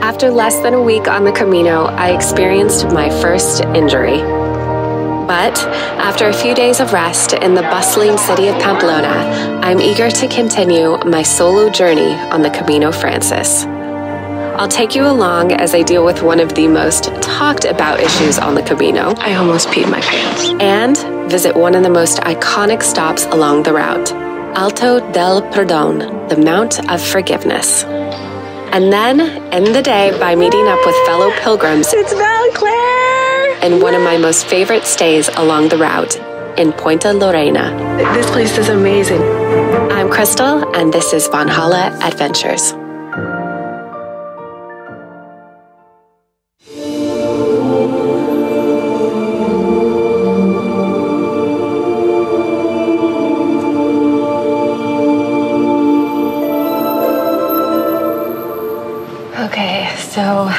After less than a week on the Camino, I experienced my first injury. But after a few days of rest in the bustling city of Pamplona, I'm eager to continue my solo journey on the Camino Frances. I'll take you along as I deal with one of the most talked about issues on the Camino. I almost peed my pants. And visit one of the most iconic stops along the route, Alto del Perdon, the Mount of Forgiveness. And then end the day by meeting up with fellow pilgrims. It's Valclair! And one of my most favorite stays along the route in Puente la Reina. This place is amazing. I'm Crystal, and this is Vanhalla Adventures. Okay, so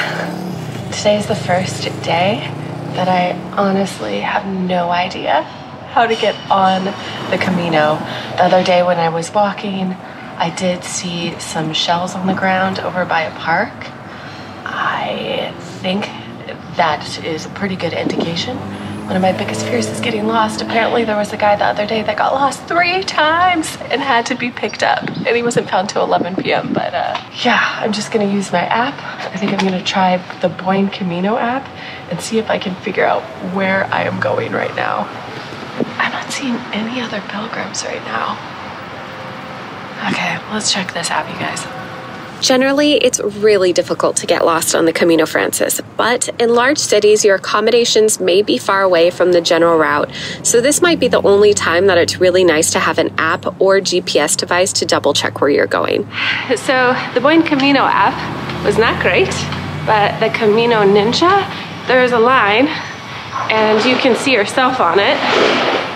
today's the first day that I honestly have no idea how to get on the Camino. The other day when I was walking, I did see some shells on the ground over by a park. I think that is a pretty good indication. One of my biggest fears is getting lost. Apparently there was a guy the other day that got lost 3 times and had to be picked up. And he wasn't found till 11 p.m. But yeah, I'm just gonna use my app. I think I'm gonna try the BUEN Camino app and see if I can figure out where I am going right now. I'm not seeing any other pilgrims right now. Okay, let's check this app, you guys. Generally, it's really difficult to get lost on the Camino Frances, but in large cities, your accommodations may be far away from the general route, so this might be the only time that it's really nice to have an app or GPS device to double check where you're going. So the BUEN Camino app was not great, but the Camino Ninja, there's a line and you can see yourself on it.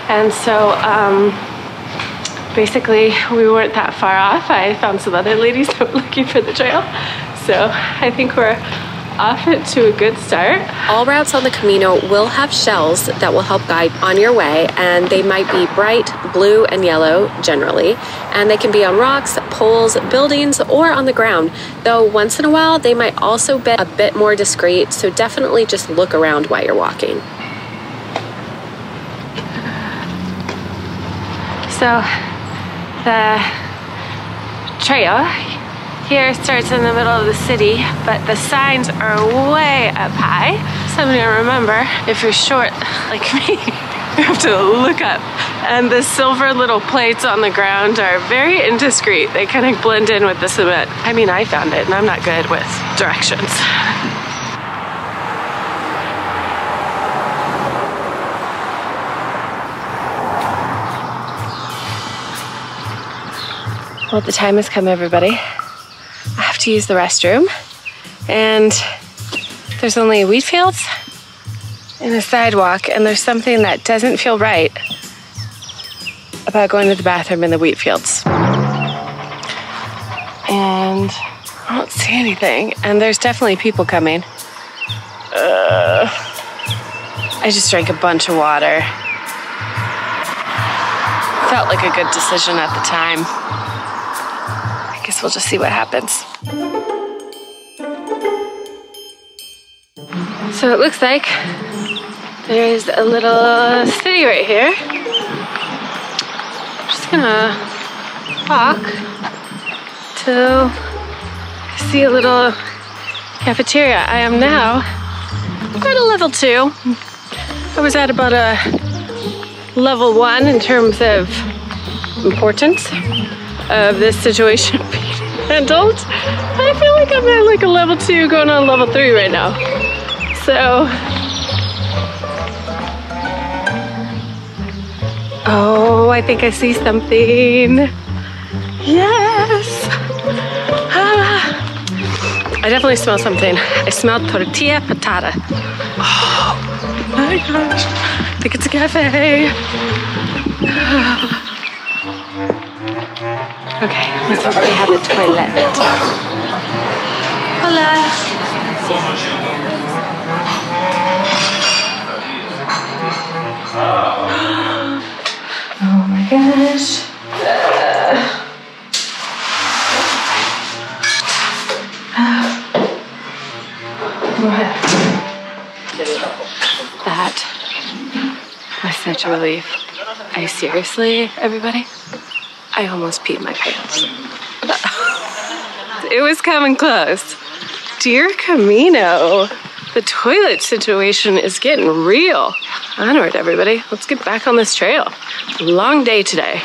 And so basically we weren't that far off. I found some other ladies that were looking for the trail. So I think we're off it to a good start. All routes on the Camino will have shells that will help guide on your way, and they might be bright blue and yellow generally, and they can be on rocks, poles, buildings, or on the ground, though once in a while they might also be a bit more discreet, so definitely just look around while you're walking. So the trail here starts in the middle of the city, but the signs are way up high. Something to remember, if you're short like me, you have to look up. And the silver little plates on the ground are very indiscreet. They kind of blend in with the cement. I mean, I found it and I'm not good with directions. Well, the time has come, everybody. I have to use the restroom, and there's only wheat fields and a sidewalk, and there's something that doesn't feel right about going to the bathroom in the wheat fields. And I don't see anything, and there's definitely people coming. I just drank a bunch of water. Felt like a good decision at the time. I guess we'll just see what happens. So it looks like there's a little city right here. I'm just gonna walk to see a little cafeteria. I am now at a level 2. I was at about a level 1 in terms of importance of this situation being handled. I feel like I'm at like a level 2 going on level 3 right now. So, oh, I think I see something. Yes! I definitely smell something. I smell tortilla patata. Oh my gosh, I think it's a cafe. Okay, let's hope they have a toilet. Hola. Oh my gosh. That was such a relief. Seriously, everybody? I almost peed my pants. It was coming close. Dear Camino, the toilet situation is getting real. Onward, everybody. Let's get back on this trail. Long day today.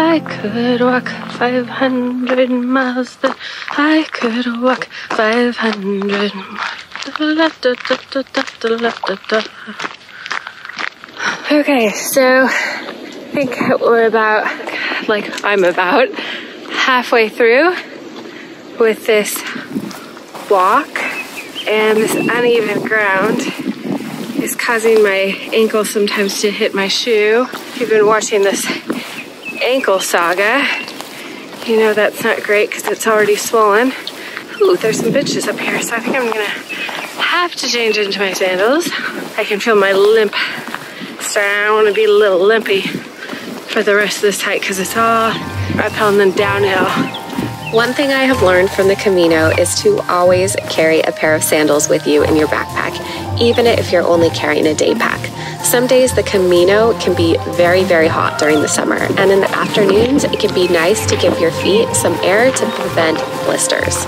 I could walk 500 miles, then I could walk 500 miles. Okay, so I think we're I'm about halfway through with this walk, and this uneven ground is causing my ankle sometimes to hit my shoe. If you've been watching this ankle saga, you know that's not great because it's already swollen. Ooh, there's some benches up here, so I think I'm gonna have to change into my sandals. I can feel my limp starting. I don't want to be a little limpy for the rest of this hike because it's all uphill and then downhill. One thing I have learned from the Camino is to always carry a pair of sandals with you in your backpack, even if you're only carrying a day pack. Some days the Camino can be very, very hot during the summer, and in the afternoons it can be nice to give your feet some air to prevent blisters.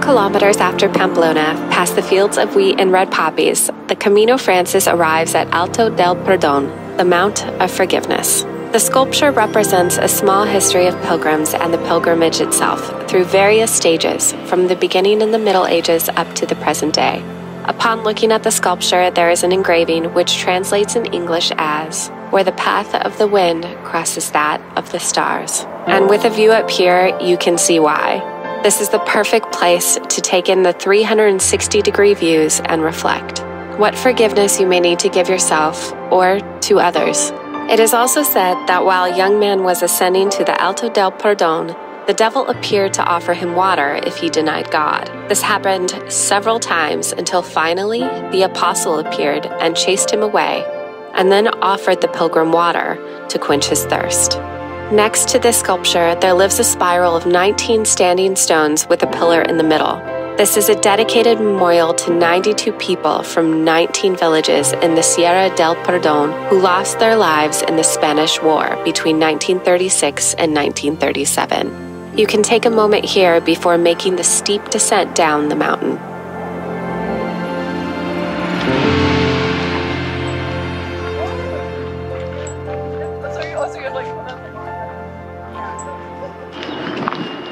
Kilometers after Pamplona, past the fields of wheat and red poppies, the Camino Frances arrives at Alto del Perdon, the Mount of Forgiveness. The sculpture represents a small history of pilgrims and the pilgrimage itself through various stages, from the beginning in the Middle Ages up to the present day. Upon looking at the sculpture, there is an engraving which translates in English as, "Where the path of the wind crosses that of the stars." And with a view up here, you can see why. This is the perfect place to take in the 360-degree views and reflect. What forgiveness you may need to give yourself or to others. It is also said that while a young man was ascending to the Alto del Perdon, the devil appeared to offer him water if he denied God. This happened several times until finally the apostle appeared and chased him away, and then offered the pilgrim water to quench his thirst. Next to this sculpture, there lives a spiral of 19 standing stones with a pillar in the middle. This is a dedicated memorial to 92 people from 19 villages in the Sierra del Perdon who lost their lives in the Spanish War between 1936 and 1937. You can take a moment here before making the steep descent down the mountain.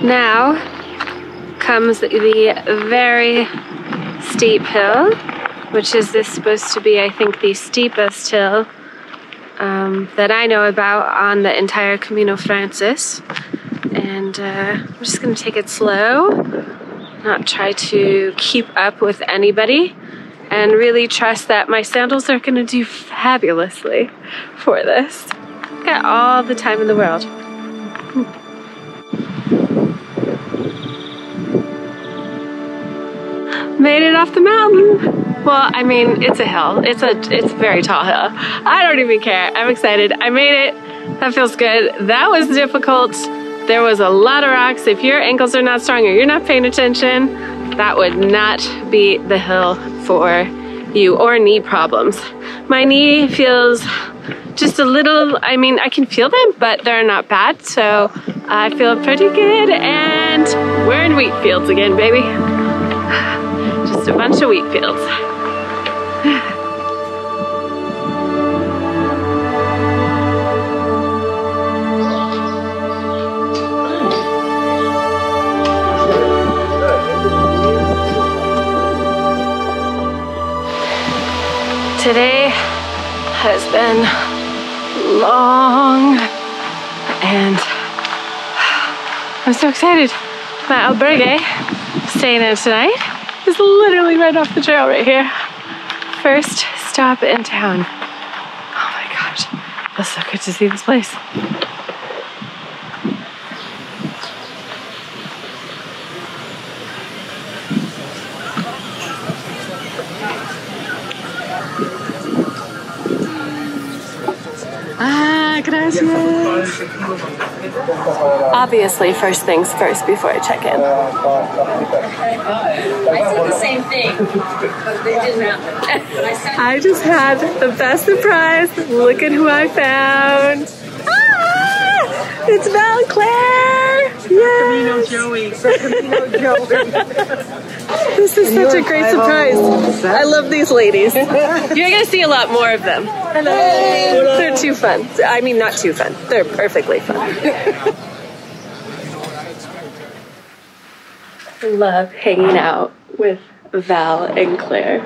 Now comes the very steep hill, which is supposed to be, I think, the steepest hill that I know about on the entire Camino Frances. And I'm just going to take it slow, not try to keep up with anybody, and really trust that my sandals are going to do fabulously for this. I've got all the time in the world. Made it off the mountain. Well, I mean, it's a hill. It's a very tall hill. I don't even care. I'm excited. I made it. That feels good. That was difficult. There was a lot of rocks. If your ankles are not strong or you're not paying attention, that would not be the hill for you, or knee problems. My knee feels just a little, I mean, I can feel them, but they're not bad. So I feel pretty good, and we're in wheat fields again, baby. Just a bunch of wheat fields. Today has been long and I'm so excited. My albergue, staying in tonight, is literally right off the trail right here. First stop in town. Oh my gosh, feels so good to see this place. Gracias. Obviously, first things first before I check in. I said the same thing, but it didn't happen. I just had the best surprise. Look at who I found. Ah! It's Val and Claire. Yes. Camino Joey. This is such a great surprise. I love these ladies. You're gonna see a lot more of them. Hello. They're too fun. I mean, not too fun. They're perfectly fun. I love hanging out with Val and Claire.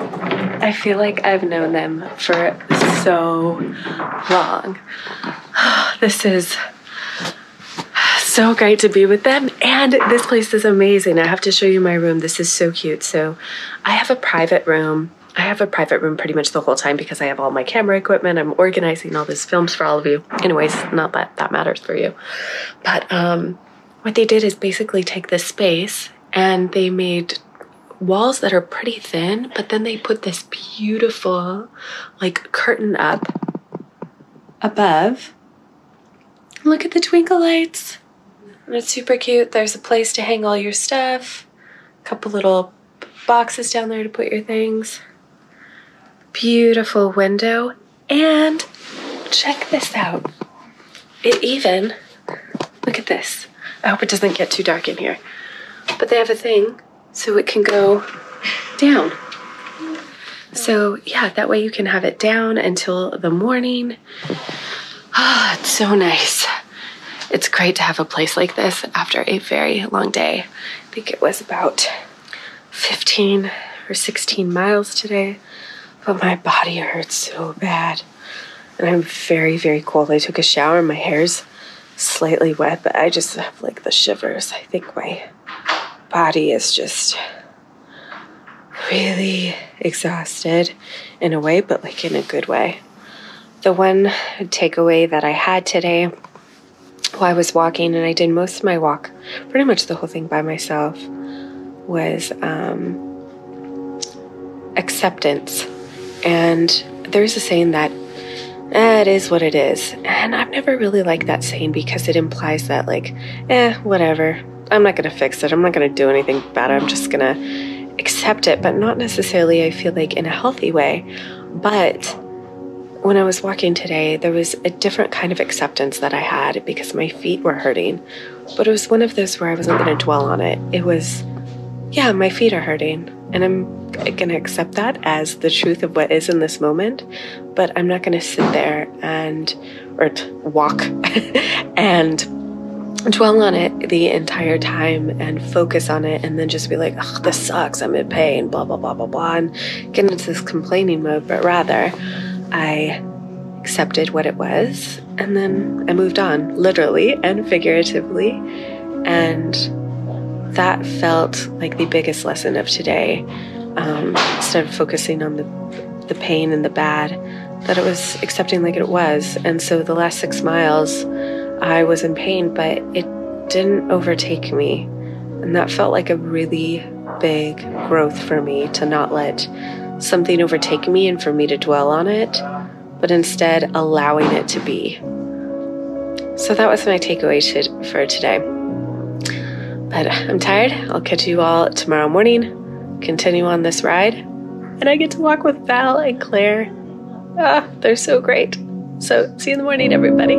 I feel like I've known them for so long. This is so great to be with them, and this place is amazing. I have to show you my room. This is so cute. So I have a private room. I have a private room pretty much the whole time because I have all my camera equipment. I'm organizing all these films for all of you. Anyways, not that that matters for you. But what they did is basically take this space and they made walls that are pretty thin, but then they put this beautiful like curtain up above. Look at the twinkle lights. And it's super cute. There's a place to hang all your stuff. A couple little boxes down there to put your things. Beautiful window. And check this out. It even, look at this. I hope it doesn't get too dark in here. But they have a thing so it can go down. So yeah, that way you can have it down until the morning. Ah, it's so nice. It's great to have a place like this after a very long day. I think it was about 15 or 16 miles today, but my body hurts so bad. And I'm very, very cold. I took a shower and my hair's slightly wet, but I just have like the shivers. I think my body is just really exhausted in a way, but like in a good way. The one takeaway that I had today while I was walking, and I did most of my walk, pretty much the whole thing by myself, was acceptance. And there's a saying that it is what it is. And I've never really liked that saying because it implies that like, whatever. I'm not going to fix it. I'm not going to do anything about it. I'm just going to accept it, but not necessarily, I feel like, in a healthy way. But when I was walking today, there was a different kind of acceptance that I had because my feet were hurting. But it was one of those where I wasn't going to dwell on it. It was, yeah, my feet are hurting. And I'm going to accept that as the truth of what is in this moment. But I'm not going to sit there and, or walk and dwell on it the entire time and focus on it and then just be like, oh, this sucks, I'm in pain, blah, blah, blah, blah, blah, and get into this complaining mode. But rather, I accepted what it was and then I moved on, literally and figuratively. And that felt like the biggest lesson of today. Instead of focusing on the pain and the bad, that it was accepting like it was. And so the last 6 miles, I was in pain, but it didn't overtake me. And that felt like a really big growth for me, to not let something overtake me and for me to dwell on it, but instead allowing it to be. So that was my takeaway for today. But I'm tired. I'll catch you all tomorrow morning, continue on this ride, and I get to walk with Val and Claire. Ah, they're so great. So see you in the morning, everybody.